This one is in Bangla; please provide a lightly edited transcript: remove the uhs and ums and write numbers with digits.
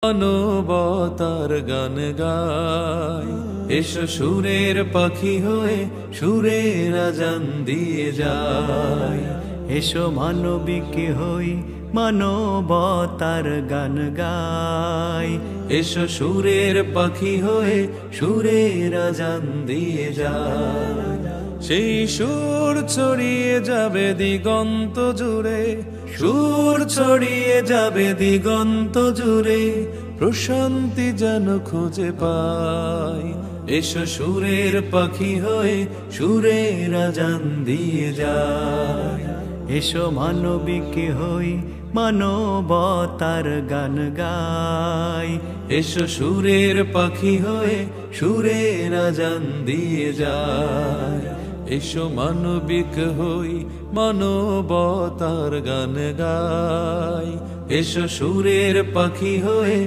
মানবতার গান গাই, এসো সুরের পাখি হয়ে সুরের আজান দিয়ে যায়। এসো মানবিক হই মানবতার গান গাই, এসো সুরের পাখি হয়ে সুরের আজান দিয়ে যায়। সেই সুর ছড়িয়ে যাবে দিগন্ত জুড়ে, সুর ছড়িয়ে যাবে দিগন্ত জুড়ে, প্রশান্তি যেন খুঁজে পাই। এসো সুরের পাখি হয়ে সুরের আজান দিয়ে যায়। এসো মানবিক হই মানবতার গান গাই, এসো সুরের পাখি হয়ে সুরের আজান দিয়ে যায়। এসো মানবিক হই মানবতার গান গাই, এসো সুরের পাখি হয়ে